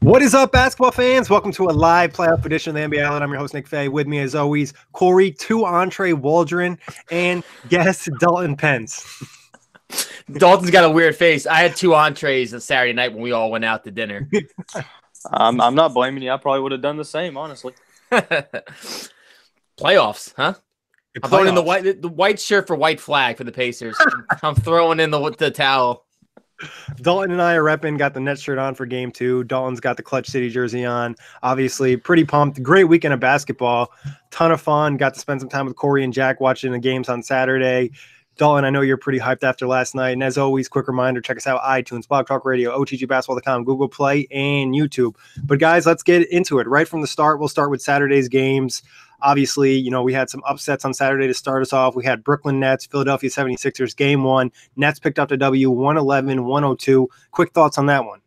What is up, basketball fans? Welcome to a live playoff edition of the NBA Outlet. I'm your host, Nick Fay. With me, as always, Corey, Andre Waldron, and guest Dalton Pence. Dalton's got a weird face. I had two entrees on Saturday night when we all went out to dinner. I'm not blaming you. I probably would have done the same, honestly. Playoffs, huh? I'm throwing in the white shirt for white flag for the Pacers. I'm throwing in the towel. Dalton and I are repping, got the Nets shirt on for game 2. Dalton's got the Clutch City jersey on. Obviously, pretty pumped. Great weekend of basketball. Ton of fun. Got to spend some time with Corey and Jack watching the games on Saturday. Dalton, I know you're pretty hyped after last night. And as always, quick reminder, check us out, iTunes, Blog Talk Radio, OTGBasketball.com, Google Play, and YouTube. But guys, let's get into it. Right from the start, we'll start with Saturday's games. Obviously, you know, we had some upsets on Saturday to start us off. We had Brooklyn Nets, Philadelphia 76ers, game 1. Nets picked up the W, 111-102. Quick thoughts on that one?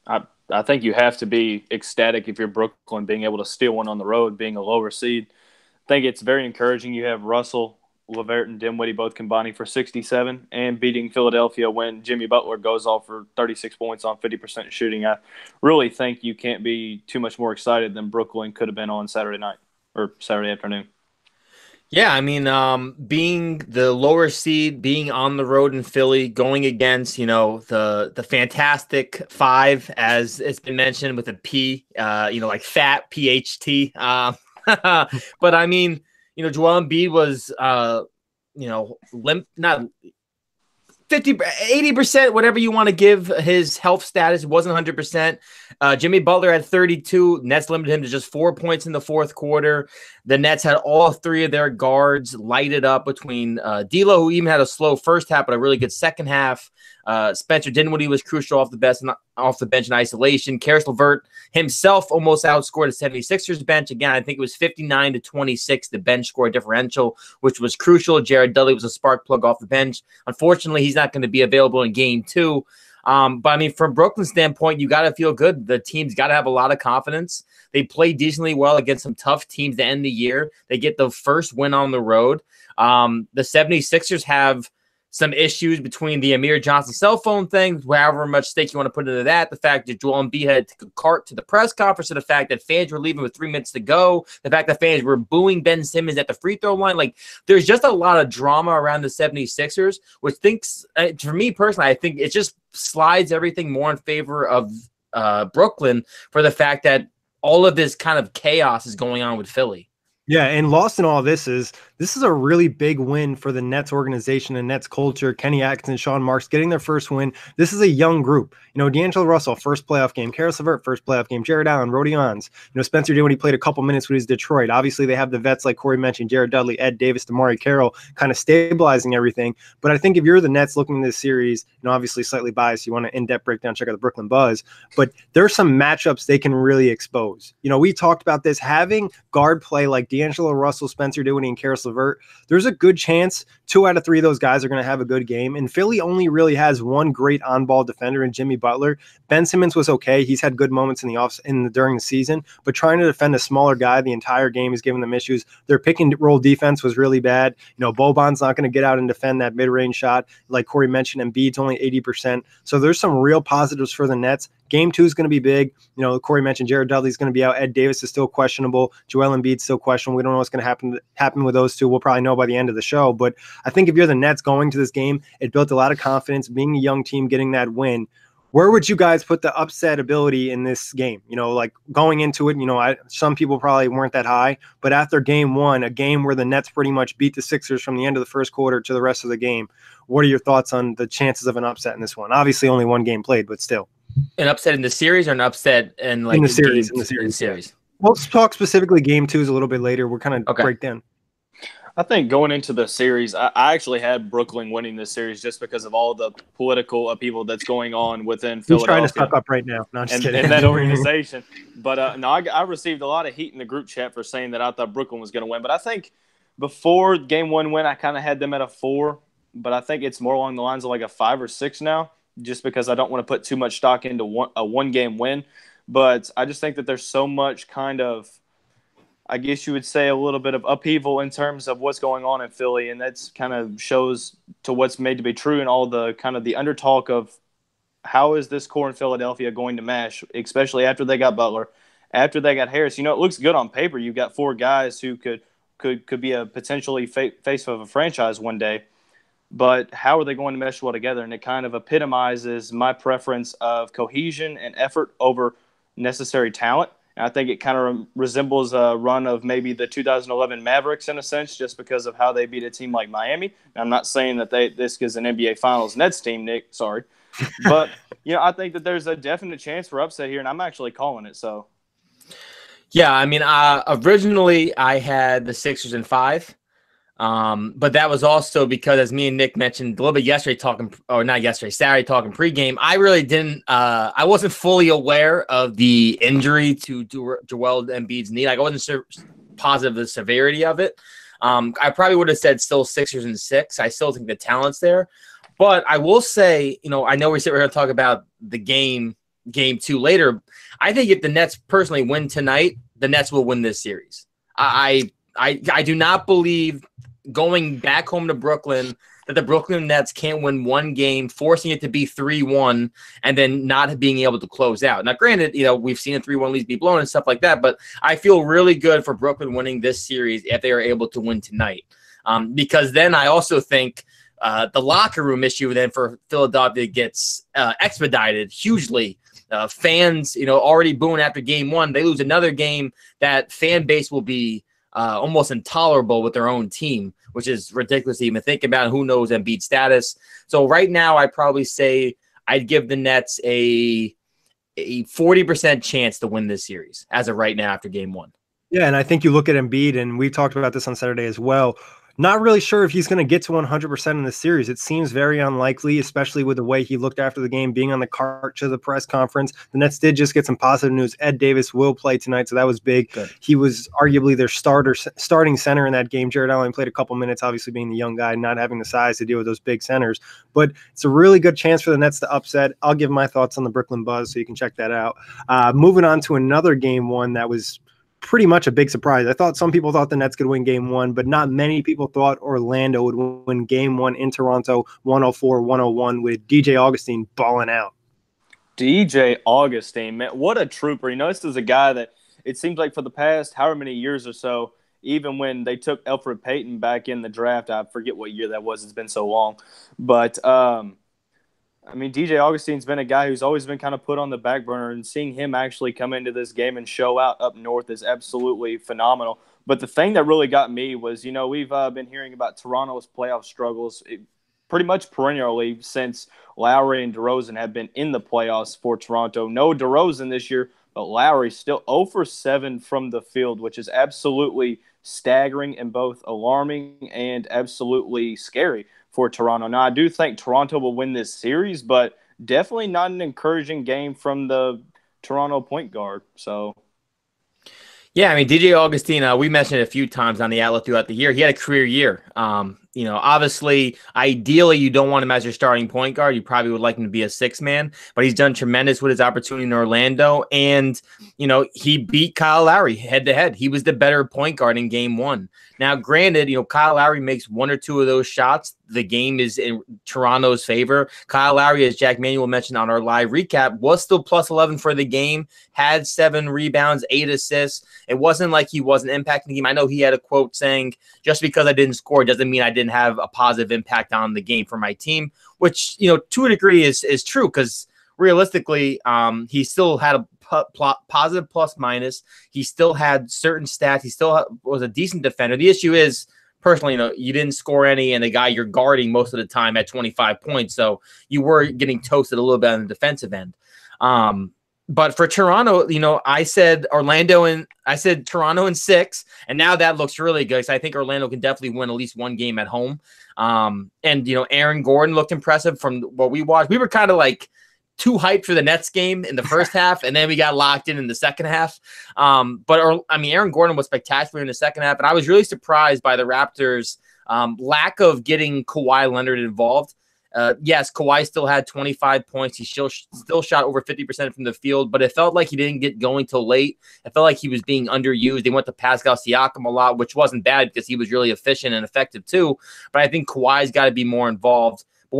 I think you have to be ecstatic if you're Brooklyn, being able to steal one on the road, being a lower seed. I think it's very encouraging. You have Russell, LeVert, and Dinwiddie both combining for 67 and beating Philadelphia when Jimmy Butler goes off for 36 points on 50% shooting. I really think you can't be too much more excited than Brooklyn could have been on Saturday night. Or Saturday afternoon. Yeah, I mean, being the lower seed, being on the road in Philly, going against, you know, the Fantastic Five, as it's been mentioned with a P, like fat PHT. But I mean, you know, Joel Embiid was, not 50, 80%, whatever you want to give his health status. It wasn't 100%. Jimmy Butler had 32. Nets limited him to just 4 points in the fourth quarter. The Nets had all three of their guards lighted up between D'Lo, who even had a slow first half, but a really good second half. Spencer Dinwiddie was crucial off the bench in isolation. Caris LeVert himself almost outscored the 76ers bench. Again, I think it was 59-26, the bench score differential, which was crucial. Jared Dudley was a spark plug off the bench. Unfortunately, he's not going to be available in game 2. But I mean, from Brooklyn's standpoint, you got to feel good. The team's got to have a lot of confidence. They play decently well against some tough teams to end the year. They get the first win on the road. The 76ers have some issues between the Amir Johnson cell phone thing, however much stake you want to put into that, the fact that Joel Embiid had to cart to the press conference, to the fact that fans were leaving with 3 minutes to go, the fact that fans were booing Ben Simmons at the free throw line. Like, there's just a lot of drama around the 76ers, which for me personally, I think it just slides everything more in favor of Brooklyn for the fact that all of this kind of chaos is going on with Philly. Yeah, and lost in all this is a really big win for the Nets organization and Nets culture. Kenny Atkinson, Sean Marks getting their first win. This is a young group. You know, D'Angelo Russell, first playoff game. Caris LeVert, first playoff game. Jared Allen, Rodions. You know, Spencer Dinwiddie played a couple minutes with his Detroit. Obviously, they have the vets like Corey mentioned, Jared Dudley, Ed Davis, DeMarre Carroll, kind of stabilizing everything. But I think if you're the Nets looking at this series, you know, obviously slightly biased, you want an in-depth breakdown, check out the Brooklyn Buzz. But there's some matchups they can really expose. You know, we talked about this, having guard play like D'Angelo Russell, Spencer Dinwiddie, and Caris LeVert. There's a good chance 2 out of 3 of those guys are going to have a good game. And Philly only really has one great on-ball defender in Jimmy Butler. Ben Simmons was okay. He's had good moments during the season, but trying to defend a smaller guy the entire game is giving them issues. Their pick-and-roll defense was really bad. You know, Boban's not going to get out and defend that mid-range shot. Like Corey mentioned, Embiid's only 80%. So there's some real positives for the Nets. Game 2 is going to be big. You know, Corey mentioned Jared Dudley's going to be out. Ed Davis is still questionable. Joel Embiid's still questionable. We don't know what's going to happen with those two. We'll probably know by the end of the show. But I think if you're the Nets going to this game, it built a lot of confidence. Being a young team, getting that win. Where would you guys put the upset ability in this game? You know, like going into it, you know, some people probably weren't that high. But after game 1, a game where the Nets pretty much beat the Sixers from the end of the first quarter to the rest of the game, what are your thoughts on the chances of an upset in this one? Obviously, only one game played, but still. An upset in the series or an upset in the series? In the series. We'll talk specifically game 2 a little bit later. We're kind of break down. I think going into the series, I actually had Brooklyn winning this series just because of all the political upheaval that's going on within Philadelphia. He's trying to suck up right now. No, I'm just kidding. And that organization. But I received a lot of heat in the group chat for saying that I thought Brooklyn was going to win. But I think before game 1 win, I kind of had them at a 4. But I think it's more along the lines of like a 5 or 6 now, just because I don't want to put too much stock into a one-game win. But I just think that there's so much kind of, I guess you would say, a little bit of upheaval in terms of what's going on in Philly, and that's kind of shows to what's made to be true and all the kind of the undertalk of how is this core in Philadelphia going to mesh, especially after they got Butler, after they got Harris? You know, it looks good on paper. You've got 4 guys who could be a potentially face of a franchise one day. But how are they going to mesh well together? And it kind of epitomizes my preference of cohesion and effort over necessary talent. And I think it kind of resembles a run of maybe the 2011 Mavericks in a sense, just because of how they beat a team like Miami. And I'm not saying that this is an NBA Finals Nets team, Nick. Sorry. But, you know, I think that there's a definite chance for upset here, and I'm actually calling it. So, yeah, I mean, originally I had the Sixers in 5. But that was also because, as me and Nick mentioned a little bit yesterday, Saturday talking pregame, I really didn't, I wasn't fully aware of the injury to Joel Embiid's knee. Like, I wasn't positive of the severity of it. I probably would have said still Sixers in 6. I still think the talent's there. But I will say, you know, I know we're going to talk about the game 2 later. I think if the Nets personally win tonight, the Nets will win this series. I do not believe going back home to Brooklyn that the Brooklyn Nets can't win one game, forcing it to be 3-1, and then not being able to close out. Now, granted, you know, we've seen a 3-1 leads be blown and stuff like that, but I feel really good for Brooklyn winning this series if they are able to win tonight. Because then I also think the locker room issue then for Philadelphia gets expedited hugely. Fans, you know, already booing after game 1. They lose another game, that fan base will be almost intolerable with their own team, which is ridiculous to even think about. Who knows Embiid's status? So right now, I'd probably say I'd give the Nets a 40% chance to win this series as of right now after game 1. Yeah, and I think you look at Embiid, and we talked about this on Saturday as well. Not really sure if he's going to get to 100% in the series. It seems very unlikely, especially with the way he looked after the game, being on the cart to the press conference. The Nets did just get some positive news. Ed Davis will play tonight, so that was big. Good. He was arguably their starting center in that game. Jarrett Allen played a couple minutes, obviously being the young guy, not having the size to deal with those big centers. But it's a really good chance for the Nets to upset. I'll give my thoughts on the Brooklyn Buzz, so you can check that out. Moving on to another game 1 that was pretty much a big surprise. I thought some people thought the Nets could win game 1, but not many people thought Orlando would win game 1 in Toronto, 104-101, with DJ Augustin balling out. DJ Augustin, man, what a trooper. You know, this is a guy that it seems like for the past however many years or so, even when they took Elfrid Payton back in the draft, I forget what year that was. It's been so long. But, I mean, DJ Augustin's been a guy who's always been kind of put on the back burner, and seeing him actually come into this game and show out up north is absolutely phenomenal. But the thing that really got me was, you know, we've been hearing about Toronto's playoff struggles pretty much perennially since Lowry and DeRozan have been in the playoffs for Toronto. No DeRozan this year, but Lowry still 0 for 7 from the field, which is absolutely staggering and both alarming and absolutely scary for Toronto. Now, I do think Toronto will win this series, but definitely not an encouraging game from the Toronto point guard. So, yeah, I mean, DJ Augustin, we mentioned it a few times on the outlet throughout the year. He had a career year. You know, obviously, ideally, you don't want him as your starting point guard. You probably would like him to be a 6-man, but he's done tremendous with his opportunity in Orlando. And, you know, he beat Kyle Lowry head to head. He was the better point guard in game 1. Now, granted, you know, Kyle Lowry makes 1 or 2 of those shots. The game is in Toronto's favor. Kyle Lowry, as Jack Manuel mentioned on our live recap, was still plus 11 for the game, had 7 rebounds, 8 assists. It wasn't like he wasn't impacting the game. I know he had a quote saying, just because I didn't score doesn't mean I didn't have a positive impact on the game for my team, which, you know, to a degree is true, because realistically, he still had a positive plus minus. He still had certain stats. He still was a decent defender. The issue is, personally, you know, you didn't score any, and the guy you're guarding most of the time at 25 points, so you were getting toasted a little bit on the defensive end. But for Toronto, you know, I said Toronto in 6, and now that looks really good. So I think Orlando can definitely win at least one game at home. And, you know, Aaron Gordon looked impressive from what we watched. We were kind of like too hyped for the Nets game in the first half, and then we got locked in the second half. But Aaron Gordon was spectacular in the second half, and I was really surprised by the Raptors' lack of getting Kawhi Leonard involved. Yes, Kawhi still had 25 points. He still shot over 50% from the field, but it felt like he didn't get going till late. It felt like he was being underused. They went to Pascal Siakam a lot, which wasn't bad because he was really efficient and effective too. But I think Kawhi's got to be more involved. But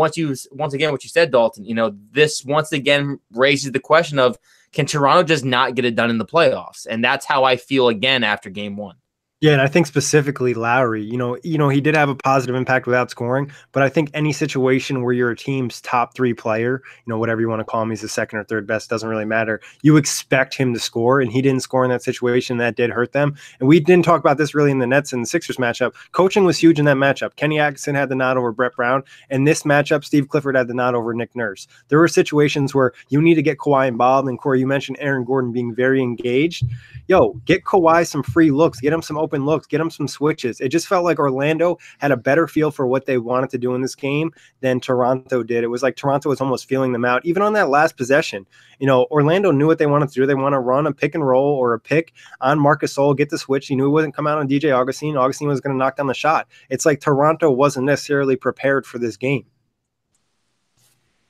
once again, what you said, Dalton, this once again raises the question of, can Toronto just not get it done in the playoffs? And that's how I feel again after game one. Yeah, and I think specifically Lowry, he did have a positive impact without scoring, but I think any situation where you're a team's top 3 player, whatever you want to call him, he's the second or third best, doesn't really matter. You expect him to score, and he didn't score in that situation. That did hurt them. And we didn't talk about this really in the Nets and the Sixers matchup. Coaching was huge in that matchup. Kenny Atkinson had the nod over Brett Brown, and this matchup, Steve Clifford had the nod over Nick Nurse. There were situations where you need to get Kawhi involved, and Corey, you mentioned Aaron Gordon being very engaged. Get Kawhi some free looks, get him some open looks, get him some switches. It just felt like Orlando had a better feel for what they wanted to do in this game than Toronto did. It was like Toronto was almost feeling them out. Even on that last possession, Orlando knew what they wanted to do. They want to run a pick and roll or a pick on Marc Gasol, get the switch. He knew he wasn't come out on DJ Augustine. Augustine was going to knock down the shot. It's like Toronto wasn't necessarily prepared for this game.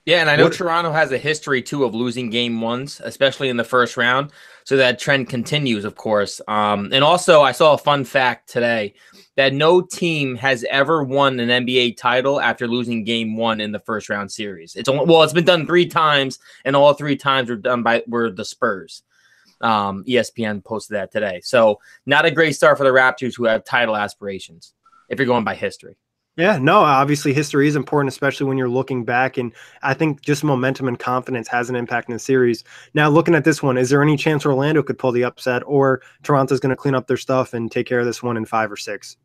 Yeah, and I know Toronto has a history, too, of losing game ones, especially in the first round. So that trend continues, of course. And also, I saw a fun fact today that no team has ever won an NBA title after losing game one in the first round series. It's been done 3 times, and all 3 times were the Spurs. ESPN posted that today. So not a great start for the Raptors, who have title aspirations, if you're going by history. Yeah, no, obviously history is important, especially when you're looking back. And I think just momentum and confidence has an impact in the series. Now, looking at this one, is there any chance Orlando could pull the upset, or Toronto's going to clean up their stuff and take care of this one in 5 or 6?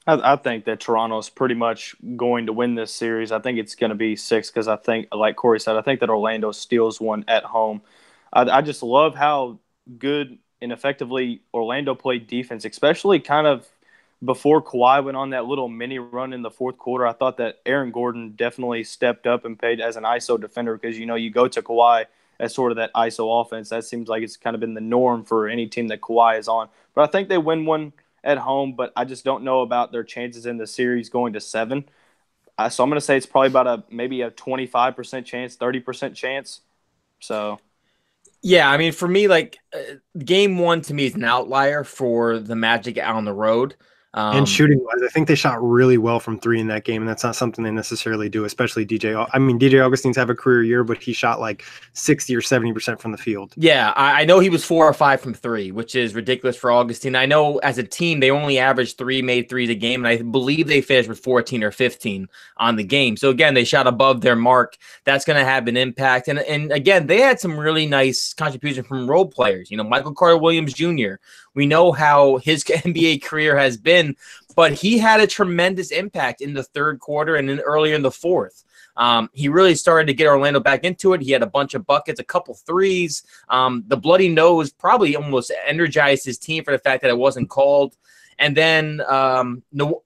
I think that Toronto's pretty much going to win this series. I think it's going to be 6 because I think, like Corey said, I think that Orlando steals one at home. I just love how good and effectively Orlando played defense, especially kind of before Kawhi went on that little mini run in the fourth quarter. I thought that Aaron Gordon definitely stepped up and played as an ISO defender because, you go to Kawhi as sort of that ISO offense. That seems like it's kind of been the norm for any team that Kawhi is on. But I think they win one at home, but I just don't know about their chances in the series going to 7. So I'm going to say it's probably about maybe a 25% chance, 30% chance. So yeah, I mean, for me, game one to me is an outlier for the Magic on the road. And shooting-wise, I think they shot really well from 3 in that game, and that's not something they necessarily do, especially DJ. I mean, DJ Augustine's have a career year, but he shot 60 or 70% from the field. Yeah, I know he was 4 or 5 from 3, which is ridiculous for Augustine. I know as a team, they only averaged 3 made threes a game, and I believe they finished with 14 or 15 on the game. So, again, they shot above their mark. That's going to have an impact. And again, they had some really nice contribution from role players. Michael Carter-Williams Jr., we know how his NBA career has been, but he had a tremendous impact in the third quarter and then earlier in the fourth. He really started to get Orlando back into it. He had a bunch of buckets, a couple threes. The bloody nose probably almost energized his team for the fact that it wasn't called. And then Nwandu.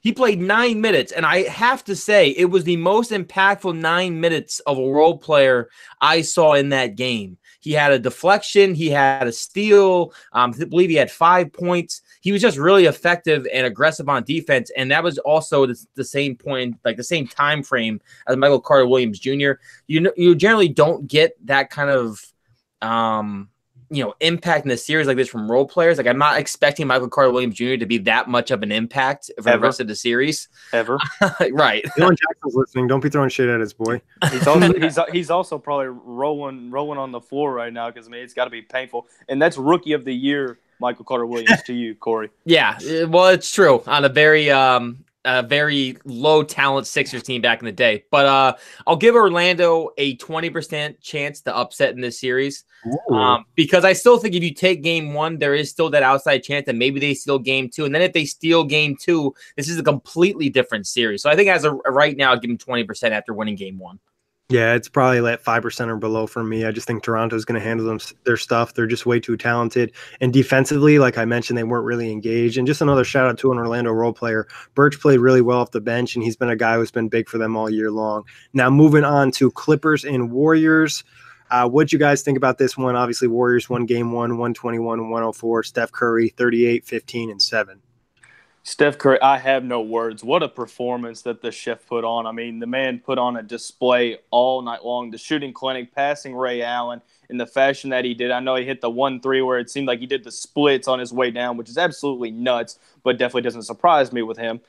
He played 9 minutes, and I have to say it was the most impactful 9 minutes of a role player I saw in that game. He had a deflection. He had a steal. I believe he had 5 points. He was just really effective and aggressive on defense, and that was also the same point, the same time frame as Michael Carter-Williams Jr. You generally don't get that kind of impact in a series like this from role players. I'm not expecting Michael Carter-Williams Jr. to be that much of an impact for the rest of the series. Ever. Right. Dylan Jackson's listening. Don't be throwing shit at his boy. He's also probably rolling on the floor right now because, it's got to be painful. And that's Rookie of the Year, Michael Carter-Williams, to you, Corey. Yeah, well, it's true. On a very low talent Sixers team back in the day. But I'll give Orlando a 20% chance to upset in this series. Because I still think if you take game one, there is still that outside chance that maybe they steal game 2. And then if they steal game 2, this is a completely different series. So I think right now, I'll give them 20% after winning game 1. Yeah, it's probably at 5% or below for me. I just think Toronto's going to handle their stuff. They're just way too talented. And defensively, like I mentioned, they weren't really engaged. And just another shout out to an Orlando role player. Birch played really well off the bench, and he's been a guy who's been big for them all year long. Now, moving on to Clippers and Warriors. What'd you guys think about this one? Obviously, Warriors won game 1, 121-104. Steph Curry, 38, 15, and 7. Steph Curry, I have no words. What a performance that the chef put on. I mean, the man put on a display all night long. The shooting clinic, passing Ray Allen in the fashion that he did. I know he hit the 1-3 where it seemed like he did the splits on his way down, which is absolutely nuts, but definitely doesn't surprise me with him.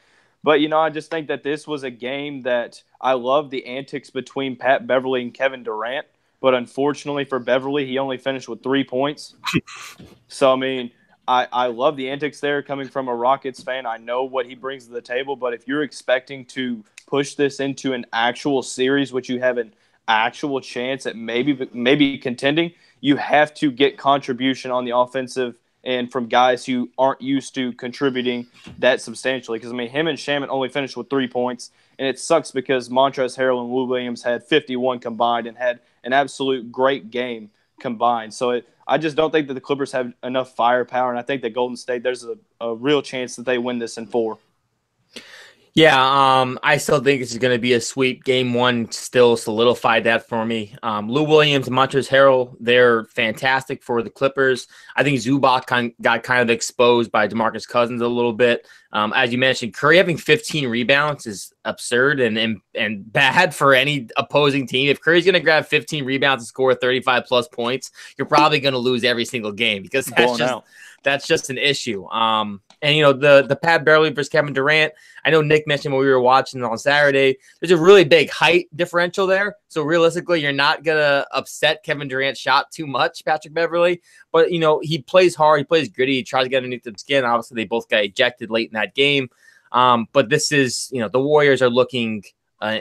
But, I just think that this was a game that I love the antics between Pat Beverly and Kevin Durant. But unfortunately for Beverly, he only finished with 3 points. So, I mean, I love the antics there coming from a Rockets fan. I know what he brings to the table, but if you're expecting to push this into an actual series, which you have an actual chance at maybe contending, you have to get contribution on the offensive end from guys who aren't used to contributing that substantially. Because, I mean, him and Shaman only finished with 3 points, and it sucks because Montrezl Harrell and Lou Williams had 51 combined and had an absolute great game combined. So I just don't think that the Clippers have enough firepower, and I think that Golden State, there's a real chance that they win this in 4. Yeah, I still think this is going to be a sweep. Game 1 still solidified that for me. Lou Williams and Montrezl Harrell, they're fantastic for the Clippers. I think Zubac got kind of exposed by DeMarcus Cousins a little bit. As you mentioned, Curry having 15 rebounds is absurd and bad for any opposing team. If Curry's going to grab 15 rebounds and score 35-plus points, you're probably going to lose every single game because that's just an issue. And, the Pat Beverly versus Kevin Durant, I know Nick mentioned when we were watching on Saturday, there's a really big height differential there. So realistically, you're not going to upset Kevin Durant's shot too much, Patrick Beverly. But, he plays hard. He plays gritty. He tries to get underneath the skin. Obviously, they both got ejected late in that game. But this is, the Warriors are looking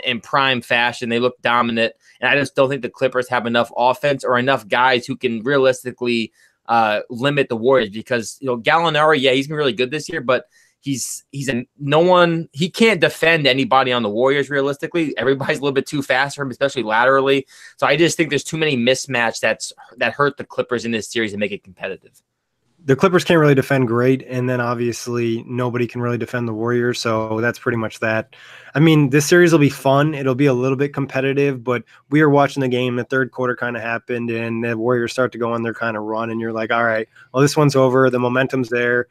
in prime fashion. They look dominant. And I just don't think the Clippers have enough offense or enough guys who can realistically limit the Warriors because, Gallinari, yeah, he's been really good this year, but he can't defend anybody on the Warriors realistically. Everybody's a little bit too fast for him, especially laterally. So I just think there's too many mismatch that hurt the Clippers in this series and make it competitive. The Clippers can't really defend great, and then obviously nobody can really defend the Warriors, so that's pretty much that. I mean, this series will be fun. It'll be a little bit competitive, but we were watching the game. The third quarter kind of happened, and the Warriors start to go on their kind of run, and you're like, all right, well, this one's over. The momentum's there.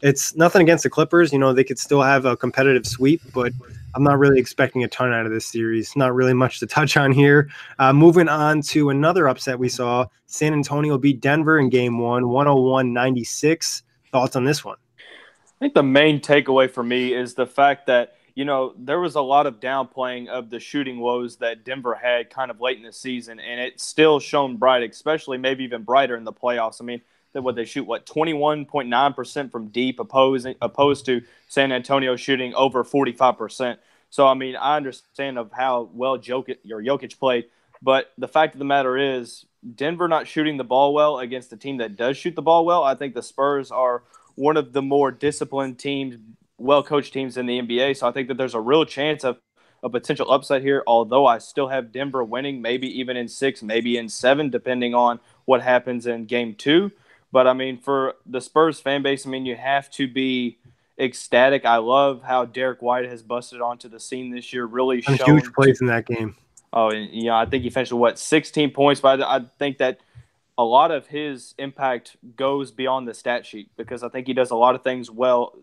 It's nothing against the Clippers. They could still have a competitive sweep, but I'm not really expecting a ton out of this series. Not really much to touch on here. Moving on to another upset we saw. San Antonio beat Denver in Game 1, 101-96. Thoughts on this one? I think the main takeaway for me is the fact that, there was a lot of downplaying of the shooting woes that Denver had kind of late in the season, and it still shone bright, especially maybe even brighter in the playoffs. I mean, they shoot 21.9% from deep opposed to San Antonio shooting over 45%. So I mean, I understand of how well Jokic played, but the fact of the matter is Denver not shooting the ball well against a team that does shoot the ball well. I think the Spurs are one of the more disciplined teams, well-coached teams in the NBA. So I think that there's a real chance of a potential upset here, although I still have Denver winning, maybe even in 6, maybe in 7, depending on what happens in Game 2. But, I mean, for the Spurs fan base, I mean, you have to be ecstatic. I love how Derek White has busted onto the scene this year, really shown huge plays in that game. Oh, and, I think he finished with 16 points, but I think that a lot of his impact goes beyond the stat sheet because I think he does a lot of things well,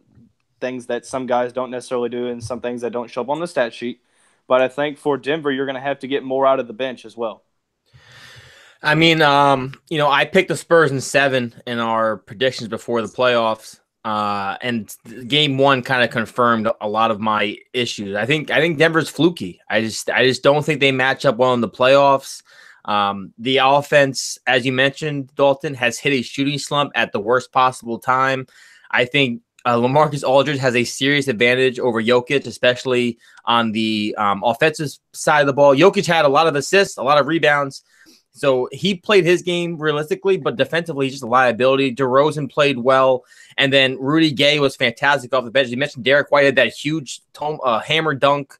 things that some guys don't necessarily do and some things that don't show up on the stat sheet. But I think for Denver, you're going to have to get more out of the bench as well. I mean, I picked the Spurs in 7 in our predictions before the playoffs, and Game 1 kind of confirmed a lot of my issues. I think Denver's fluky. I just don't think they match up well in the playoffs. The offense, as you mentioned, Dalton, has hit a shooting slump at the worst possible time. I think LaMarcus Aldridge has a serious advantage over Jokic, especially on the offensive side of the ball. Jokic had a lot of assists, a lot of rebounds. So he played his game realistically, but defensively, he's just a liability. DeRozan played well. And then Rudy Gay was fantastic off the bench. You mentioned Derek White had that huge hammer dunk.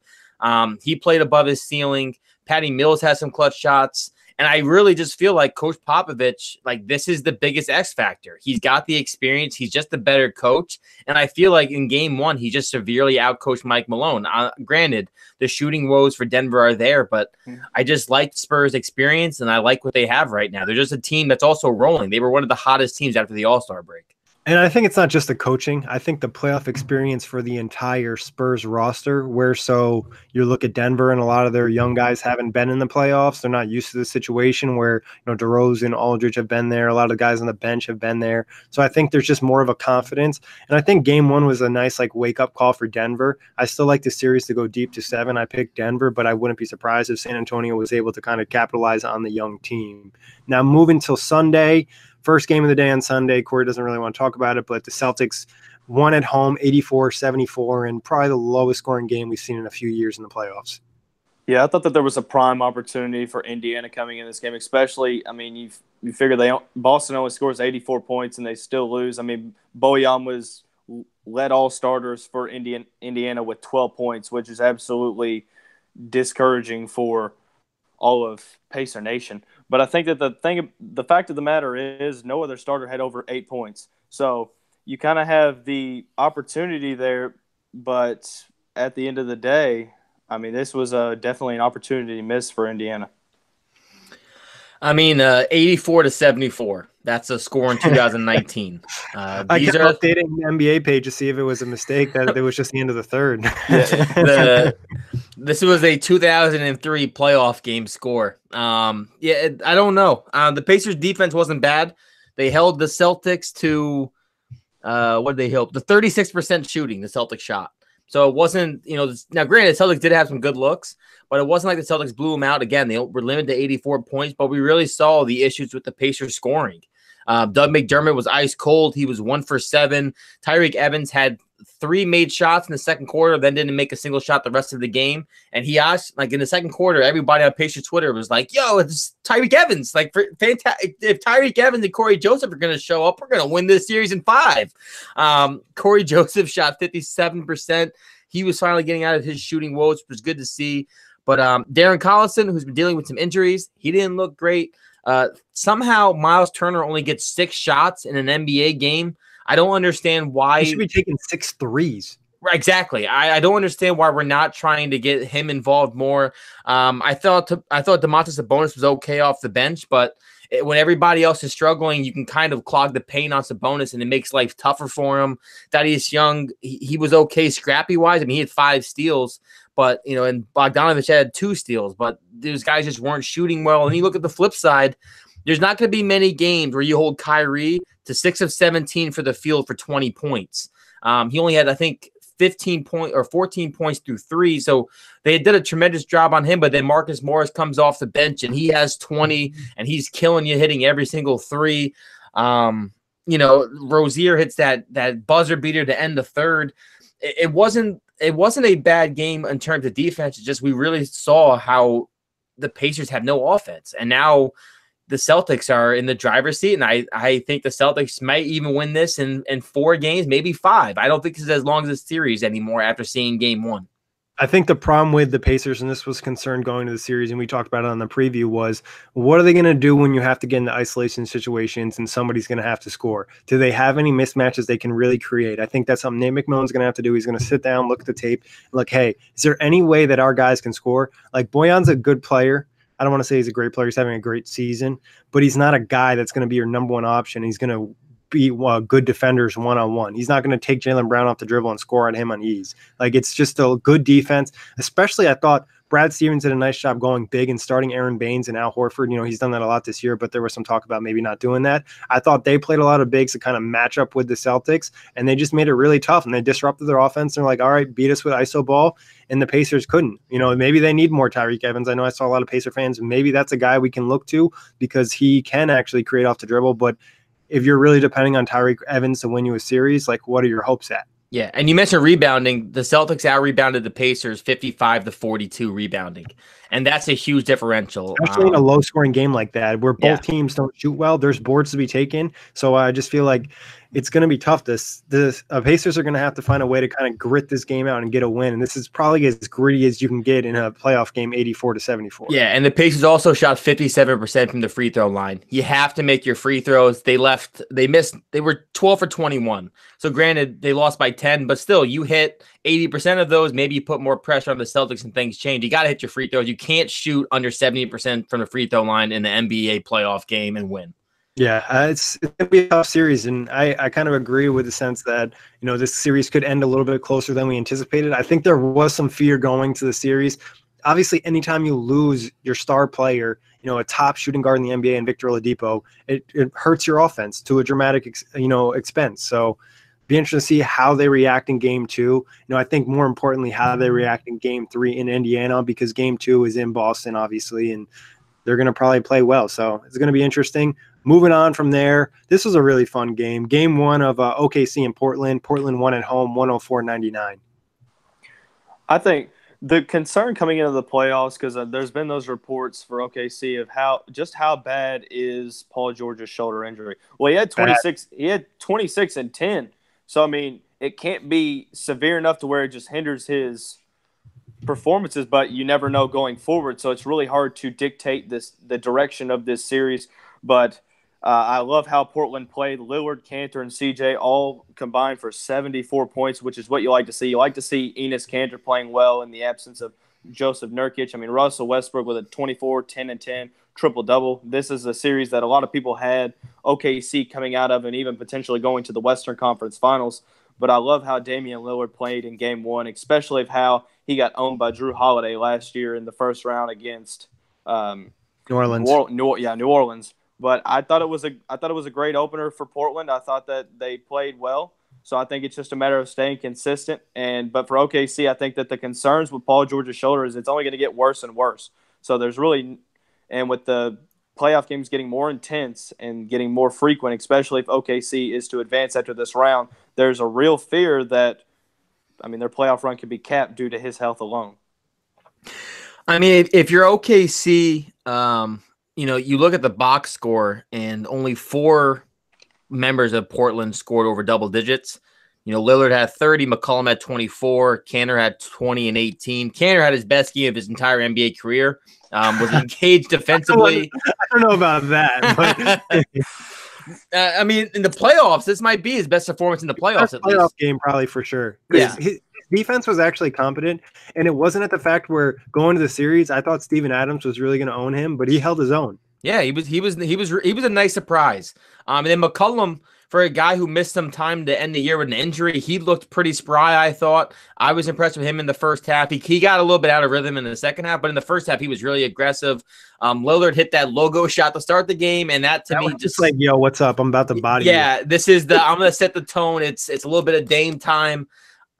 He played above his ceiling. Patty Mills has some clutch shots. And I really just feel like Coach Popovich, this is the biggest X factor. He's got the experience. He's just a better coach. And I feel like in Game 1, he just severely outcoached Mike Malone. Granted, the shooting woes for Denver are there, but I just like Spurs' experience, and I like what they have right now. They're just a team that's also rolling. They were one of the hottest teams after the All-Star break. And I think it's not just the coaching. I think the playoff experience for the entire Spurs roster, where so you look at Denver and a lot of their young guys haven't been in the playoffs. They're not used to the situation where, DeRozan, Aldridge have been there. A lot of the guys on the bench have been there. So I think there's just more of a confidence. And I think game one was a nice wake up call for Denver. I still like the series to go deep to 7. I picked Denver, but I wouldn't be surprised if San Antonio was able to kind of capitalize on the young team. Now moving till Sunday. First game of the day on Sunday. Corey doesn't really want to talk about it, but the Celtics won at home 84-74, and probably the lowest scoring game we've seen in a few years in the playoffs. Yeah, I thought that there was a prime opportunity for Indiana coming in this game, especially, you figure Boston only scores 84 points and they still lose. Bojan was led all starters for Indiana with 12 points, which is absolutely discouraging for all of Pacer Nation. But I think that the fact of the matter is no other starter had over 8 points. So you kind of have the opportunity there, but at the end of the day, this was definitely an opportunity missed for Indiana. 84-74. That's a score in 2019. I kept updating the NBA page to see if it was a mistake that it was just the end of the third. This was a 2003 playoff game score. I don't know. The Pacers defense wasn't bad. They held the Celtics to what did they help? The 36% shooting the Celtics shot. So it wasn't, now granted, the Celtics did have some good looks, but it wasn't like the Celtics blew them out. Again, they were limited to 84 points, but we really saw the issues with the Pacers scoring. Doug McDermott was ice cold. He was 1 for 7. Tyreke Evans had 3 made shots in the second quarter, then didn't make a single shot the rest of the game. And he asked, in the second quarter, everybody on Pacers Twitter was like, yo, it's Tyreke Evans. Fantastic. If Tyreke Evans and Corey Joseph are going to show up, we're going to win this series in 5. Corey Joseph shot 57%. He was finally getting out of his shooting woes, which was good to see. But Darren Collison, who's been dealing with some injuries, he didn't look great. Somehow Miles Turner only gets 6 shots in an NBA game. I don't understand why. He should be taking 6 threes. Exactly. I don't understand why we're not trying to get him involved more. I thought Domantas Sabonis was okay off the bench, but when everybody else is struggling, you can kind of clog the paint on Sabonis, and it makes life tougher for him. Thaddeus Young, he was okay scrappy-wise. He had 5 steals, but, and Bogdanovich had 2 steals, but those guys just weren't shooting well. And you look at the flip side, there's not going to be many games where you hold Kyrie to 6 of 17 for the field for 20 points. He only had, I think, 14 points through 3. So they did a tremendous job on him, but then Marcus Morris comes off the bench and he has 20 and he's killing you, hitting every single 3. Rozier hits that buzzer beater to end the third. It wasn't a bad game in terms of defense. It's just we really saw how the Pacers have no offense. And now the Celtics are in the driver's seat, and I think the Celtics might even win this in 4 games, maybe 5. I don't think this is as long as a series anymore after seeing game 1. I think the problem with the Pacers, and this was concerned going to the series, and we talked about it on the preview, was what are they going to do when you have to get into isolation situations and somebody's going to have to score? Do they have any mismatches they can really create? I think that's something Nate McMillan's going to have to do. He's going to sit down, look at the tape, and look, hey, is there any way that our guys can score? Bojan's a good player. I don't want to say he's a great player. He's having a great season, but he's not a guy that's going to be your number one option. He's going to be good defenders one-on-one. He's not going to take Jaylen Brown off the dribble and score on him on ease. It's just a good defense. Especially, I thought Brad Stevens did a nice job going big and starting Aaron Baines and Al Horford. He's done that a lot this year, but there was some talk about maybe not doing that. I thought they played a lot of bigs to kind of match up with the Celtics, and they just made it really tough, and they disrupted their offense. They're like, all right, beat us with ISO ball, and the Pacers couldn't. Maybe they need more Tyreke Evans. I know I saw a lot of Pacer fans. Maybe that's a guy we can look to because he can actually create off the dribble, but if you're really depending on Tyreke Evans to win you a series, what are your hopes at? Yeah, and you mentioned rebounding. The Celtics out-rebounded the Pacers 55-42 rebounding, and that's a huge differential. Especially in a low-scoring game like that where both teams don't shoot well, there's boards to be taken. So I just feel like it's going to be tough. The Pacers are going to have to find a way to kind of grit this game out and get a win, and this is probably as gritty as you can get in a playoff game, 84-74. Yeah, and the Pacers also shot 57% from the free throw line. You have to make your free throws. They were 12 for 21. So granted, they lost by 10, but still, you hit 80% of those. Maybe you put more pressure on the Celtics and things change. You got to hit your free throws. You can't shoot under 70% from the free throw line in the NBA playoff game and win. Yeah, it's gonna be a tough series, and I kind of agree with the sense that this series could end a little bit closer than we anticipated. I think there was some fear going to the series. Obviously, anytime you lose your star player, a top shooting guard in the NBA and Victor Oladipo, it hurts your offense to a dramatic expense. So be interested to see how they react in game 2. I think more importantly how they react in game 3 in Indiana, because game 2 is in Boston, obviously, and they're going to probably play well. So it's going to be interesting. Moving on from there, this was a really fun game. Game 1 of OKC and Portland. Portland won at home, 104-99. I think the concern coming into the playoffs, because there's been those reports for OKC of how bad is Paul George's shoulder injury. Well, he had 26. He had 26 and 10. So I mean, it can't be severe enough to where it just hinders his performances, but you never know going forward. So it's really hard to dictate the direction of this series. But I love how Portland played. Lillard, Kanter, and CJ all combined for 74 points, which is what you like to see. You like to see Enes Kanter playing well in the absence of Joseph Nurkic. I mean, Russell Westbrook with a 24, 10, and 10 triple-double. This is a series that a lot of people had OKC coming out of and even potentially going to the Western Conference Finals. But I love how Damian Lillard played in Game 1, especially of how he got owned by Drew Holiday last year in the first round against New Orleans. New Orleans. But I thought it was a great opener for Portland. I thought that they played well. So I think it's just a matter of staying consistent. But for OKC, I think that the concerns with Paul George's shoulder is it's only going to get worse and worse. So there's really – and with the playoff games getting more intense and getting more frequent, especially if OKC is to advance after this round, there's a real fear that, their playoff run could be capped due to his health alone. I mean, if you're OKC, you look at the box score and only 4 members of Portland scored over double digits. Lillard had 30, McCollum had 24, Kanter had 20 and 18. Kanter had his best game of his entire NBA career. Was engaged defensively. I don't know about that. But in the playoffs, this might be his best performance in the playoffs. Playoff game, probably for sure. Yeah. His defense was actually competent, and it wasn't at the fact where going to the series, I thought Steven Adams was really going to own him, but he held his own. Yeah, he was a nice surprise. And then McCollum, for a guy who missed some time to end the year with an injury, he looked pretty spry, I thought. I was impressed with him in the first half. He got a little bit out of rhythm in the second half, but in the first half, he was really aggressive. Lillard hit that logo shot to start the game, and that me was just like, yo, what's up? I'm about to body you. This is I'm going to set the tone. It's a little bit of Dame time.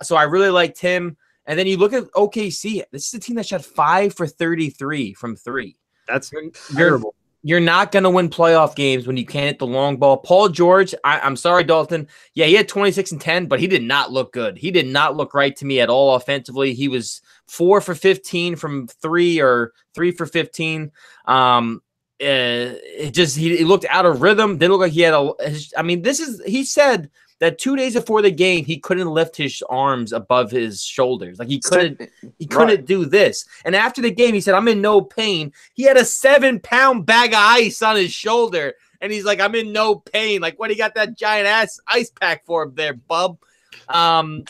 So I really liked him. And then you look at OKC. This is a team that shot 5 for 33 from 3. That's terrible. You're not going to win playoff games when you can't hit the long ball. Paul George, I'm sorry, Dalton. Yeah, he had 26 and 10, but he did not look good. He did not look right to me at all offensively. He was 4 for 15 from 3 or 3 for 15. He looked out of rhythm. Didn't look like he had he said that 2 days before the game, he couldn't lift his arms above his shoulders. Like he couldn't do this. And after the game, he said, I'm in no pain. He had a 7-pound bag of ice on his shoulder. And he's like, I'm in no pain. Like, what do you got that giant ass ice pack for up there, bub? I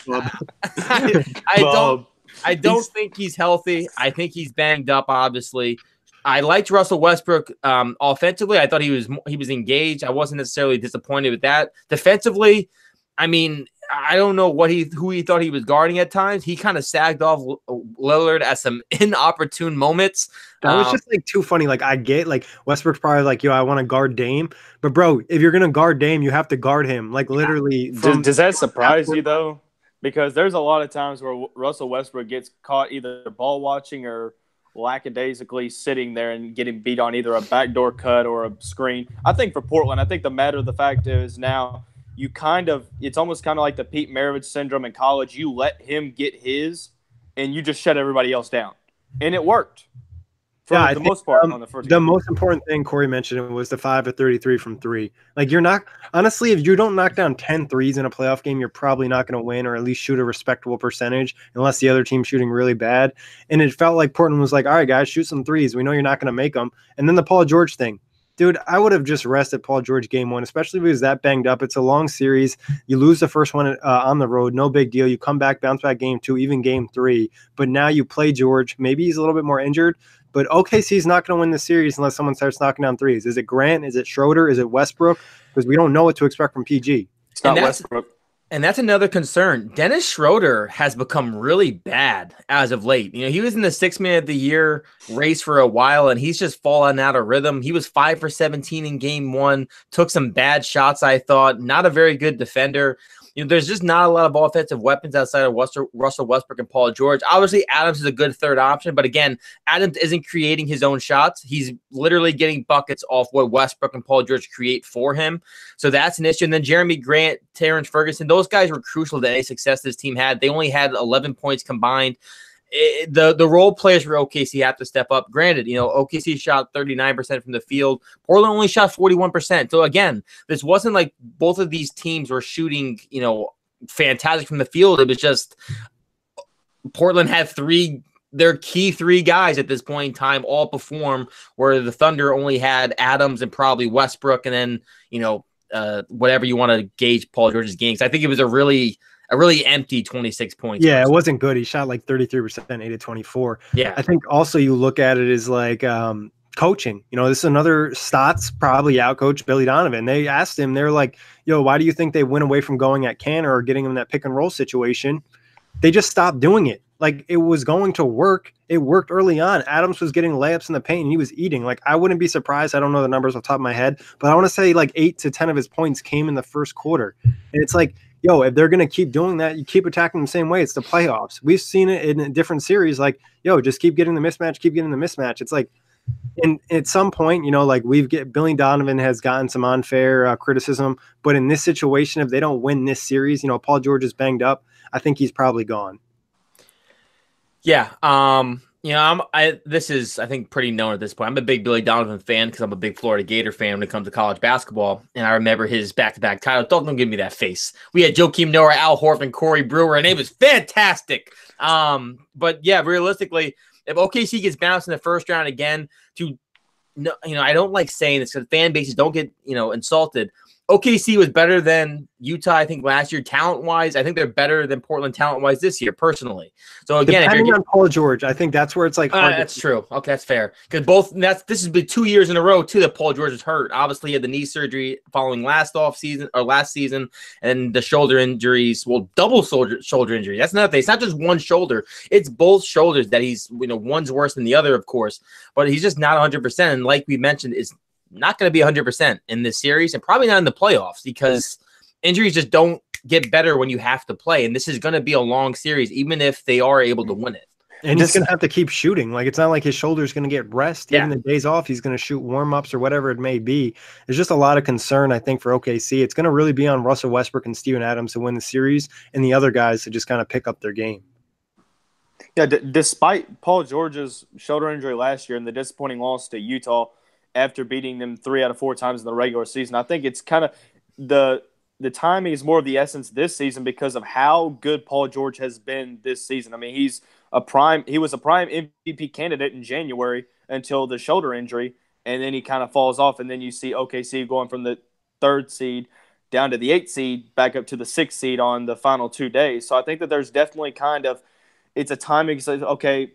don't think he's healthy. I think he's banged up, obviously. I liked Russell Westbrook offensively. I thought he was engaged. I wasn't necessarily disappointed with that. Defensively, I don't know who he thought he was guarding at times. He kind of sagged off Lillard at some inopportune moments. That was just too funny. I get Westbrook's probably like, yo, I want to guard Dame. But bro, if you're gonna guard Dame, you have to guard him. Literally. Does that surprise you though? Because there's a lot of times where Russell Westbrook gets caught either ball watching or lackadaisically sitting there and getting beat on either a backdoor cut or a screen. I think for Portland, the matter of the fact is now it's almost kind of like the Pete Maravich syndrome in college. You let him get his and you just shut everybody else down. And it worked. For the most part on the first game. Most important thing Corey mentioned was the 5 of 33 from 3. You're not – honestly, if you don't knock down 10 threes in a playoff game, you're probably not going to win or at least shoot a respectable percentage unless the other team's shooting really bad. And it felt like Portland was like, all right, guys, shoot some threes. We know you're not going to make them. And then the Paul George thing. Dude, I would have just rested Paul George game 1, especially if he was that banged up. It's a long series. You lose the first one on the road, no big deal. You come back, bounce back game 2, even game 3. But now you play George. Maybe he's a little bit more injured. But OKC is not going to win the series unless someone starts knocking down threes. Is it Grant? Is it Schroeder? Is it Westbrook? Because we don't know what to expect from PG. It's not Westbrook. And that's another concern. Dennis Schroeder has become really bad as of late. He was in the 6th man of the year race for a while, and he's just fallen out of rhythm. He was 5 for 17 in game 1, took some bad shots, I thought. Not a very good defender. There's just not a lot of offensive weapons outside of Russell Westbrook and Paul George. Obviously, Adams is a good third option, but again, Adams isn't creating his own shots. He's literally getting buckets off what Westbrook and Paul George create for him. So that's an issue. And then Jeremy Grant, Terrence Ferguson, those guys were crucial to any success this team had. They only had 11 points combined. The role players for OKC have to step up. Granted, OKC shot 39% from the field. Portland only shot 41%. So again, this wasn't like both of these teams were shooting, fantastic from the field. It was just Portland had their key 3 guys at this point in time all perform, where the Thunder only had Adams and probably Westbrook, and then whatever you want to gauge Paul George's games. I think it was a really empty 26 points. Yeah, it wasn't good. He shot like 33%, 8 of 24. Yeah. I think also you look at it as like coaching. This is another Stotts probably outcoached Billy Donovan. They asked him, they're like, why do you think they went away from going at Canner or getting him that pick and roll situation? They just stopped doing it. Like, it was going to work. It worked early on. Adams was getting layups in the paint and he was eating. Like, I wouldn't be surprised. I don't know the numbers off the top of my head, but I want to say like 8 to 10 of his points came in the first quarter. And it's like, if they're going to keep doing that, you keep attacking the same way. It's the playoffs. We've seen it in a different series. Like, just keep getting the mismatch. It's like, and at some point, Billy Donovan has gotten some unfair criticism, but in this situation, if they don't win this series, Paul George is banged up. I think he's probably gone. Yeah. This is, I think, pretty known at this point. I'm a big Billy Donovan fan because I'm a big Florida Gator fan when it comes to college basketball. And I remember his back-to-back title. Don't give me that face. We had Joakim Noah, Al Horford, Corey Brewer, and it was fantastic. But yeah, realistically, if OKC gets bounced in the first round again, I don't like saying this because fan bases don't get, insulted. OKC was better than Utah, I think, last year, talent-wise. I think they're better than Portland talent-wise this year, personally. So, again, depending on Paul George, I think that's where it's like hard that's true. Okay, that's fair. Because this has been 2 years in a row, too, that Paul George is hurt. Obviously, he had the knee surgery following last season, and the shoulder injuries, double shoulder injury. That's another thing. It's not just one shoulder. It's both shoulders that he's, one's worse than the other, of course. But he's just not 100%. And like we mentioned, is not going to be 100% in this series and probably not in the playoffs because injuries just don't get better when you have to play. And this is going to be a long series, even if they are able to win it. And he's going to have to keep shooting. Like, it's not like his shoulder's going to get rest. Even the days off, he's going to shoot warm-ups or whatever it may be. There's just a lot of concern, I think, for OKC. It's going to really be on Russell Westbrook and Steven Adams to win the series and the other guys to just kind of pick up their game. Yeah, despite Paul George's shoulder injury last year and the disappointing loss to Utah after beating them 3 out of 4 times in the regular season, I think it's kind of the timing is more of the essence this season because of how good Paul George has been this season. I mean, he was a prime MVP candidate in January until the shoulder injury, and then he kind of falls off, and then you see OKC going from the 3rd seed down to the 8th seed, back up to the 6th seed on the final 2 days. So I think that there's definitely it's a timing. Okay,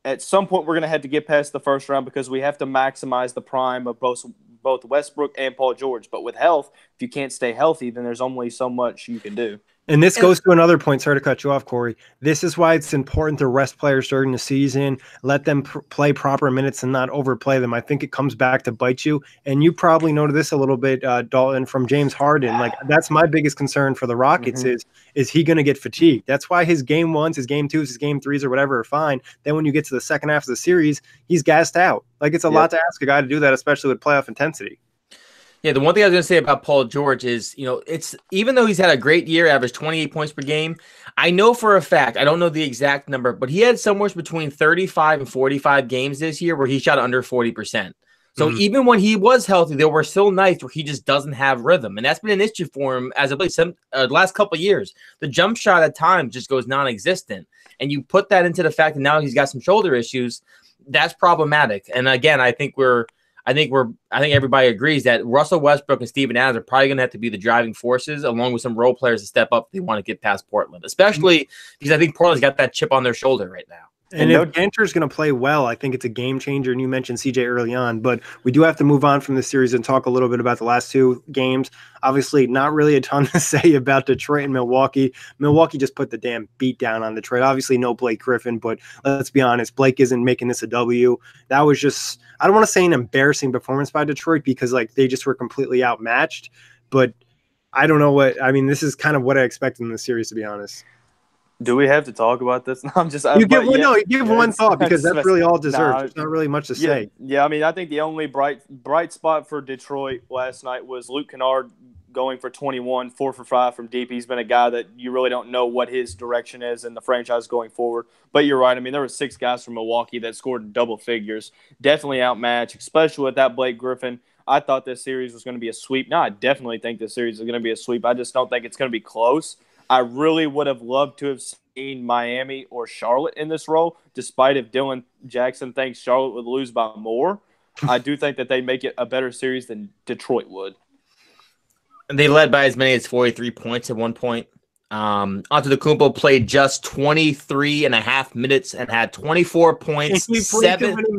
at some point we're going to have to get past the first round because we have to maximize the prime of both Westbrook and Paul George. But with health, if you can't stay healthy, then there's only so much you can do. And this goes to another point. Sorry to cut you off, Corey. This is why it's important to rest players during the season, let them play proper minutes and not overplay them. I think it comes back to bite you. And you probably noted this a little bit, Dalton, from James Harden. Like, that's my biggest concern for the Rockets is he going to get fatigued? That's why his game 1s, his game 2s, his game 3s or whatever are fine. Then when you get to the second half of the series, he's gassed out. Like, it's a lot to ask a guy to do that, especially with playoff intensity. Yeah, the one thing I was going to say about Paul George is, it's even though he's had a great year, averaged 28 points per game, I know for a fact, I don't know the exact number, but he had somewhere between 35 and 45 games this year where he shot under 40%. So even when he was healthy, there were still nights where he just doesn't have rhythm. And that's been an issue for him as of the last couple of years. The jump shot at times just goes non-existent. And you put that into the fact that now he's got some shoulder issues, that's problematic. And again, I think everybody agrees that Russell Westbrook and Steven Adams are probably going to have to be the driving forces, along with some role players to step up if they want to get past Portland, especially because I think Portland's got that chip on their shoulder right now. And if Kanter's going to play well, I think it's a game changer. And you mentioned CJ early on, but we do have to move on from this series and talk a little bit about the last two games. Obviously, not really a ton to say about Detroit and Milwaukee. Milwaukee just put the damn beat down on Detroit. Obviously, no Blake Griffin, but let's be honest, Blake isn't making this a W. That was just, I don't want to say an embarrassing performance by Detroit because like they just were completely outmatched. But I don't know this is kind of what I expected in the series, to be honest. Do we have to talk about this? No, I'm just. Give one thought because that's really all deserved. There's not really much to say. Yeah, I mean, I think the only bright spot for Detroit last night was Luke Kennard going for 21, 4 for 5 from deep. He's been a guy that you really don't know what his direction is in the franchise going forward. But you're right. I mean, there were 6 guys from Milwaukee that scored double figures. Definitely outmatched, especially with that Blake Griffin. I thought this series was going to be a sweep. Now, I definitely think this series is going to be a sweep. I just don't think it's going to be close. I really would have loved to have seen Miami or Charlotte in this role, despite if Dylan Jackson thinks Charlotte would lose by more. I do think that they make it a better series than Detroit would. And they led by as many as 43 points at one point. Antetokounmpo played just 23 and a half minutes and had 24 points. He played too many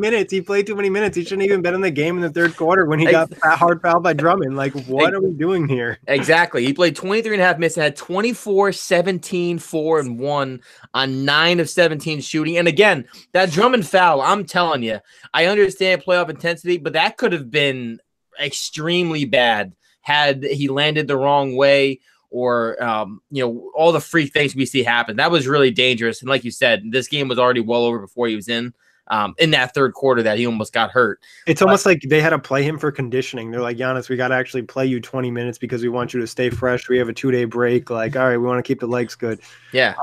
minutes. He shouldn't even been in the game in the third quarter when he got hard fouled by Drummond. Like, what are we doing here? Exactly. He played 23 and a half minutes and had 24, 17, 4, and 1 on 9 of 17 shooting. And again, that Drummond foul, I'm telling you, I understand playoff intensity, but that could have been extremely bad had he landed the wrong way. Or, all the freak things we see happen. That was really dangerous. And like you said, this game was already well over before he was in that third quarter that he almost got hurt. It's almost like they had to play him for conditioning. They're like, Giannis, we got to actually play you 20 minutes because we want you to stay fresh. We have a 2-day break. Like, all right, we want to keep the legs good. Yeah.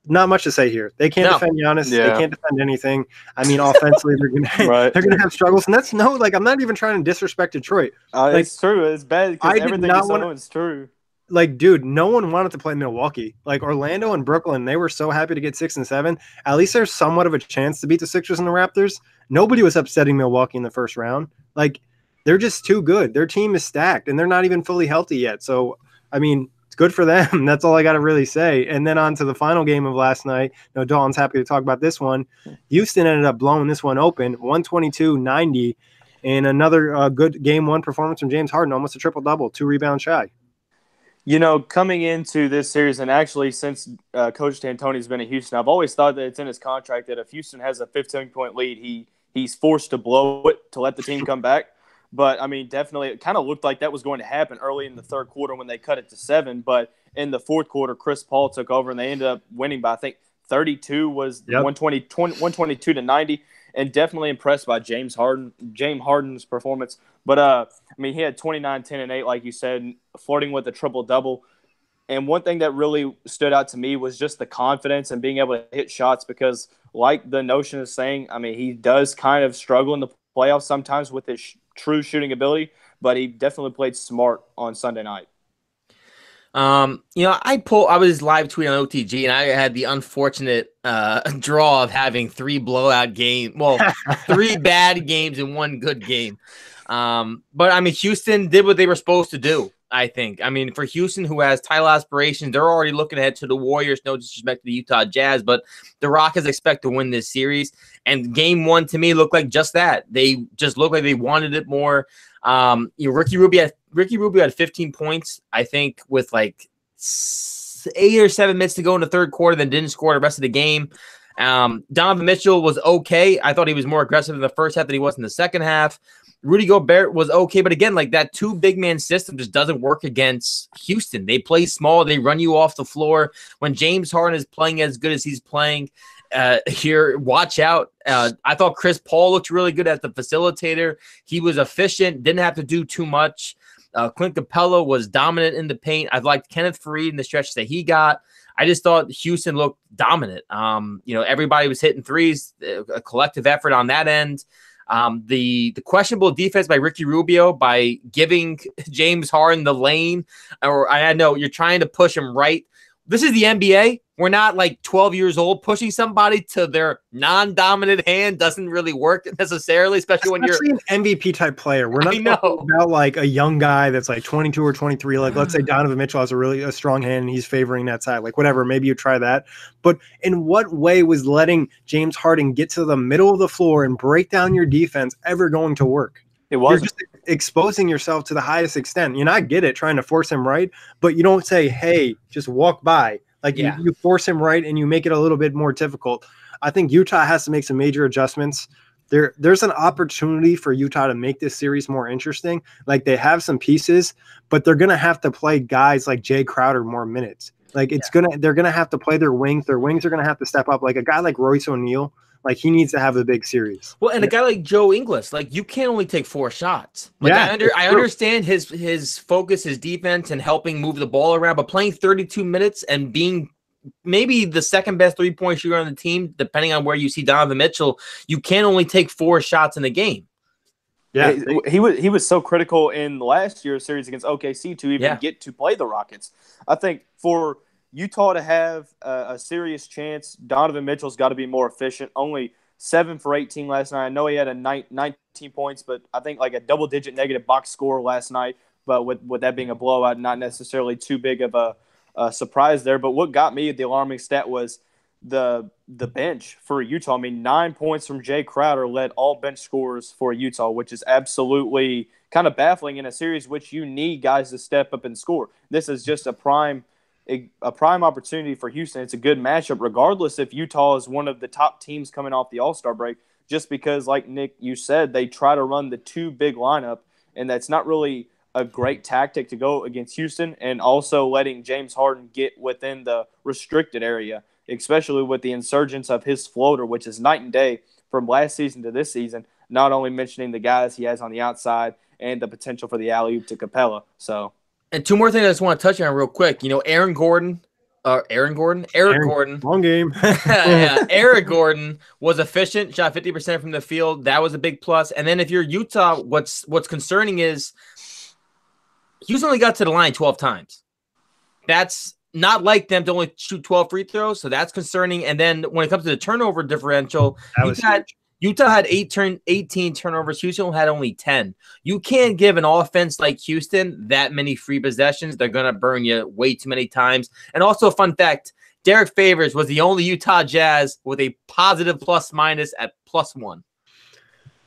Not much to say here. They can't defend Giannis. Yeah. They can't defend anything. I mean, offensively, they're gonna have struggles, and that's I'm not even trying to disrespect Detroit. It's true. It's bad because everything you said is true. Like, dude, no one wanted to play Milwaukee. Like, Orlando and Brooklyn, they were so happy to get 6 and 7. At least there's somewhat of a chance to beat the Sixers and the Raptors. Nobody was upsetting Milwaukee in the first round. Like, they're just too good. Their team is stacked, and they're not even fully healthy yet. So, I mean, it's good for them. That's all I got to really say. And then on to the final game of last night. Dalton's happy to talk about this one. Houston ended up blowing this one open, 122-90, and another good game one performance from James Harden, almost a triple-double, 2 rebounds shy. Coming into this series, and actually since Coach D'Antoni's been in Houston, I've always thought that it's in his contract that if Houston has a 15-point lead, he's forced to blow it to let the team come back. But, I mean, definitely it kind of looked like that was going to happen early in the third quarter when they cut it to 7. But in the fourth quarter, Chris Paul took over, and they ended up winning by, I think, 32 was 122 to 90. And definitely impressed by James Harden's performance. But, I mean, he had 29, 10, and 8, like you said, flirting with a triple-double. And one thing that really stood out to me was just the confidence and being able to hit shots because, like the notion is saying, I mean, he does kind of struggle in the playoffs sometimes with his true shooting ability, but he definitely played smart on Sunday night. I was live tweeting on OTG, and I had the unfortunate draw of having 3 blowout games. Well, 3 bad games and 1 good game. But I mean, Houston did what they were supposed to do. I think. I mean, for Houston, who has title aspirations, they're already looking ahead to the Warriors. No disrespect to the Utah Jazz, but the Rockets expect to win this series. And game 1 to me looked like just that. They just looked like they wanted it more. Ricky Rubio had 15 points, I think, with like 8 or 7 minutes to go in the third quarter, then didn't score the rest of the game. Donovan Mitchell was okay. I thought he was more aggressive in the first half than he was in the second half. Rudy Gobert was okay, but again, like that 2 big man system just doesn't work against Houston. They play small. They run you off the floor. When James Harden is playing as good as he's playing here, watch out. I thought Chris Paul looked really good as the facilitator. He was efficient, didn't have to do too much. Clint Capella was dominant in the paint. I liked Kenneth Faried in the stretch that he got. I just thought Houston looked dominant. Everybody was hitting threes, a collective effort on that end. The questionable defense by Ricky Rubio by giving James Harden the lane, or I know you're trying to push him right this is the NBA. We're not like 12 years old. Pushing somebody to their non-dominant hand doesn't really work necessarily, especially when you're an MVP type player. We're not talking about like a young guy that's like 22 or 23. Like, let's say Donovan Mitchell has a strong hand and he's favoring that side. Like, whatever, maybe you try that. But in what way was letting James Harden get to the middle of the floor and break down your defense ever going to work? It wasn't. You're just exposing yourself to the highest extent. You know, I get it, trying to force him right, but you don't say, hey, just walk by. Like, you force him right and you make it a little bit more difficult. I think Utah has to make some major adjustments. There's an opportunity for Utah to make this series more interesting. Like, they have some pieces, but they're going to have to play guys like Jay Crowder more minutes. Like, they're going to have to play their wings. Their wings are going to have to step up. Like, a guy like Royce O'Neal, like, he needs to have a big series. Well, and a guy like Joe Ingles, like, you can't only take 4 shots. Like, I understand his focus, his defense, and helping move the ball around, but playing 32 minutes and being maybe the second best 3-point shooter on the team, depending on where you see Donovan Mitchell, you can only take 4 shots in a game. Yeah, he was so critical in last year's series against OKC to even get to play the Rockets. I think for Utah to have a serious chance, Donovan Mitchell's got to be more efficient. Only 7 for 18 last night. I know he had a 19 points, but I think like a double-digit negative box score last night. But with that being a blowout, not necessarily too big of a surprise there. But what got me the alarming stat was the bench for Utah. I mean, 9 points from Jay Crowder led all bench scorers for Utah, which is absolutely kind of baffling in a series which you need guys to step up and score. This is just a prime opportunity for Houston. It's a good matchup, regardless if Utah is one of the top teams coming off the All-Star break, just because, like Nick, you said, they try to run the 2 big lineup, and that's not really a great tactic to go against Houston, and also letting James Harden get within the restricted area, especially with the insurgence of his floater, which is night and day from last season to this season, not only mentioning the guys he has on the outside and the potential for the alley-oop to Capella. So. And 2 more things I just want to touch on real quick. You know, Eric Gordon. Long game. Eric Gordon was efficient, shot 50% from the field. That was a big plus. And then if you're Utah, what's concerning is Houston only got to the line 12 times. That's not like them to only shoot 12 free throws, so that's concerning. And then when it comes to the turnover differential, Utah had 18 turnovers. Houston had only 10. You can't give an offense like Houston that many free possessions. They're going to burn you way too many times. And also, fun fact, Derek Favors was the only Utah Jazz with a positive plus-minus at +1.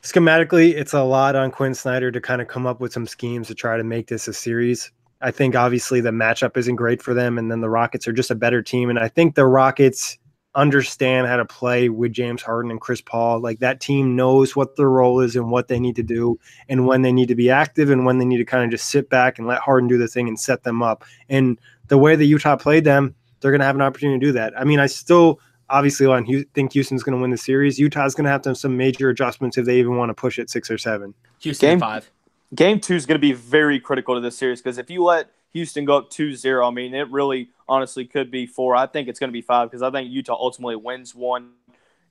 Schematically, it's a lot on Quinn Snyder to kind of come up with some schemes to try to make this a series. I think, obviously, the matchup isn't great for them, and then the Rockets are just a better team. And I think the Rockets understand how to play with James Harden and Chris Paul. Like, that team knows what their role is and what they need to do and when they need to be active and when they need to kind of just sit back and let Harden do the thing and set them up. And the way that Utah played them, they're going to have an opportunity to do that. I mean, I still obviously think Houston's going to win the series. Utah's going to have some major adjustments if they even want to push it 6 or 7. Houston 5. Game 2 is going to be very critical to this series because if you let Houston go up 2-0, I mean, it really honestly could be 4. I think it's going to be 5 because I think Utah ultimately wins 1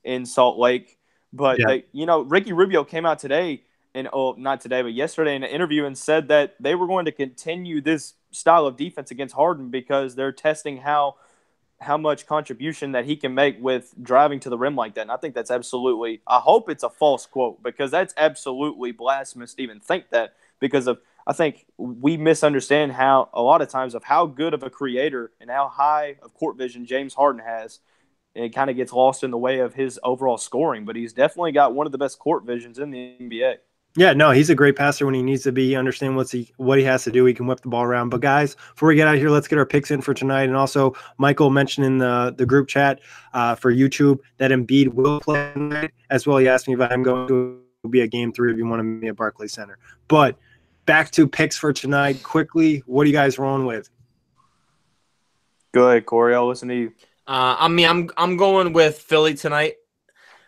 in Salt Lake. But, Ricky Rubio came out today, not today, but yesterday in an interview and said that they were going to continue this style of defense against Harden because they're testing how much contribution that he can make with driving to the rim like that. And I think that's absolutely – I hope it's a false quote because that's absolutely blasphemous to even think that because of – I think we misunderstand how a lot of times of how good of a creator and how high of court vision James Harden has. And it kind of gets lost in the way of his overall scoring, but he's definitely got one of the best court visions in the NBA. Yeah, no, he's a great passer when he needs to be. He understands what he has to do. He can whip the ball around. But guys, before we get out of here, let's get our picks in for tonight. And also, Michael mentioned in the group chat for YouTube that Embiid will play tonight as well. He asked me if I'm going to be a game 3 if you want to meet me at Barclays Center. But back to picks for tonight. Quickly, what are you guys rolling with? Go ahead, Corey. I'll listen to you. I'm going with Philly tonight.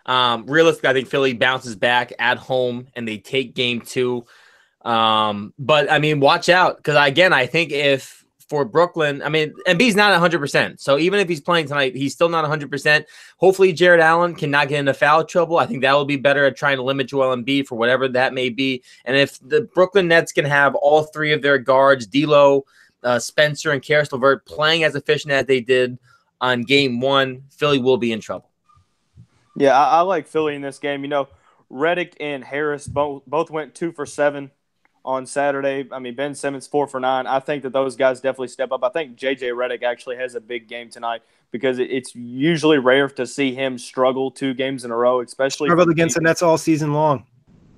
Realistically, I think Philly bounces back at home and they take game 2. But I mean, watch out because again, I think if for Brooklyn, I mean, Embiid's not 100%. So even if he's playing tonight, he's still not 100%. Hopefully, Jared Allen cannot get into foul trouble. I think that will be better at trying to limit Joel Embiid for whatever that may be. And if the Brooklyn Nets can have all 3 of their guards, D'Lo, Spencer and Karis LeVert playing as efficient as they did on game one, Philly will be in trouble. Yeah, I like Philly in this game. Redick and Harris both went 2 for 7 on Saturday. I mean, Ben Simmons 4 for 9. I think that those guys definitely step up. I think J.J. Redick actually has a big game tonight because it's usually rare to see him struggle 2 games in a row, especially against the Nets all season long.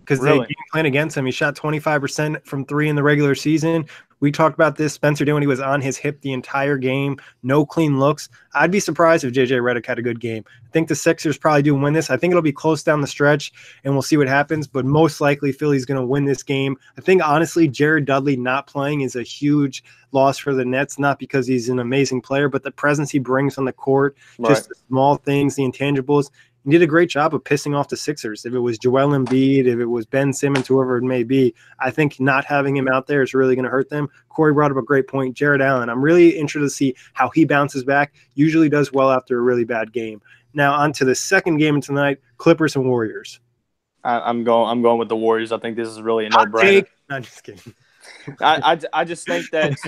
Because really? They game plan against him. He shot 25% from 3 in the regular season. We talked about this. Spencer Dinwiddie was on his hip the entire game. No clean looks. I'd be surprised if J.J. Redick had a good game. I think the Sixers probably do win this. I think it'll be close down the stretch, and we'll see what happens. But most likely, Philly's going to win this game. I think, honestly, Jared Dudley not playing is a huge loss for the Nets, not because he's an amazing player, but the presence he brings on the court, just the small things, the intangibles. He did a great job of pissing off the Sixers. If it was Joel Embiid, if it was Ben Simmons, whoever it may be, I think not having him out there is really going to hurt them. Corey brought up a great point. Jared Allen, I'm really interested to see how he bounces back. Usually does well after a really bad game. Now on to the second game of tonight, Clippers and Warriors. I'm going with the Warriors. I think this is really a no-brainer. I'm just kidding. I just think that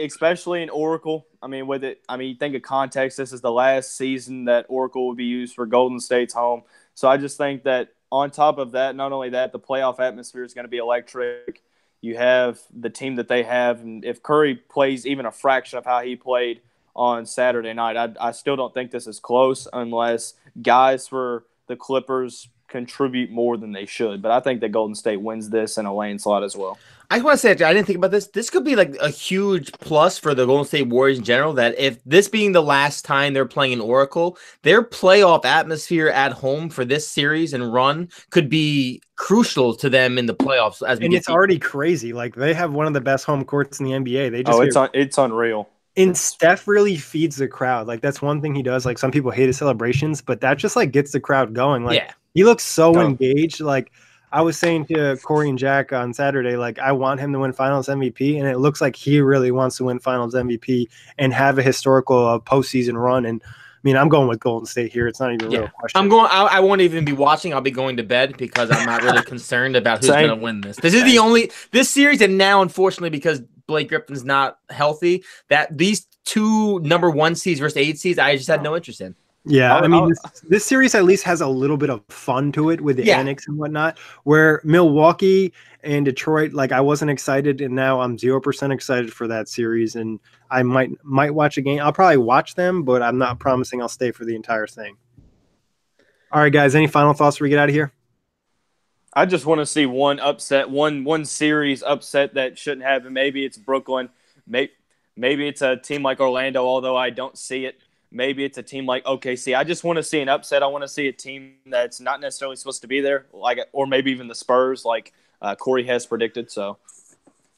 especially in Oracle, you think of context, this is the last season that Oracle would be used for Golden State's home. So I just think that on top of that, not only that, the playoff atmosphere is going to be electric. You have the team that they have, and if Curry plays even a fraction of how he played on Saturday night, I still don't think this is close unless guys for the Clippers contribute more than they should. But I think that Golden State wins this in a landslide as well. I want to say, I didn't think about this. This could be like a huge plus for the Golden State Warriors in general, that if this being the last time they're playing in Oracle, their playoff atmosphere at home for this series and run could be crucial to them in the playoffs. And it's already crazy. Like, they have one of the best home courts in the NBA. They just it's unreal. And Steph really feeds the crowd. Like, that's one thing he does. Like, some people hate his celebrations, but that just like gets the crowd going. Like, he looks so engaged. Like, I was saying to Corey and Jack on Saturday, like, I want him to win Finals MVP, and it looks like he really wants to win Finals MVP and have a historical postseason run. And I mean, I'm going with Golden State here. It's not even a real question. I won't even be watching. I'll be going to bed because I'm not really concerned about who's going to win this. This is this series, and now, unfortunately, because Blake Griffin's not healthy, that these 2 number 1 seeds versus 8 seeds, I just had no interest in. Yeah, I mean, this series at least has a little bit of fun to it with the annex and whatnot, where Milwaukee and Detroit, like, I wasn't excited, and now I'm 0% excited for that series, and I might watch a game. I'll probably watch them, but I'm not promising I'll stay for the entire thing. All right, guys, any final thoughts before we get out of here? I just want to see one upset, one series upset that shouldn't happen. Maybe it's Brooklyn. Maybe it's a team like Orlando, although I don't see it. Maybe it's a team like OKC. I just want to see an upset. I want to see a team that's not necessarily supposed to be there, or maybe even the Spurs, like Corey has predicted. So,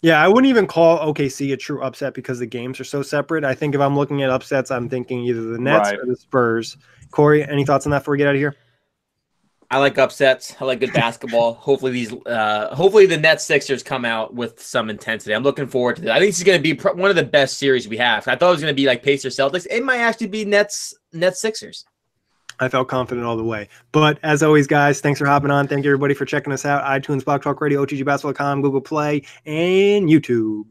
yeah, I wouldn't even call OKC a true upset because the games are so separate. I think if I'm looking at upsets, I'm thinking either the Nets or the Spurs. Corey, any thoughts on that before we get out of here? I like upsets. I like good basketball. Hopefully the Nets Sixers come out with some intensity. I'm looking forward to that. I think this is going to be one of the best series we have. I thought it was going to be like Pacers Celtics. It might actually be Nets Sixers. I felt confident all the way. But as always, guys, thanks for hopping on. Thank you, everybody, for checking us out. iTunes, Blog Talk Radio, OTGBasketball.com, Google Play, and YouTube.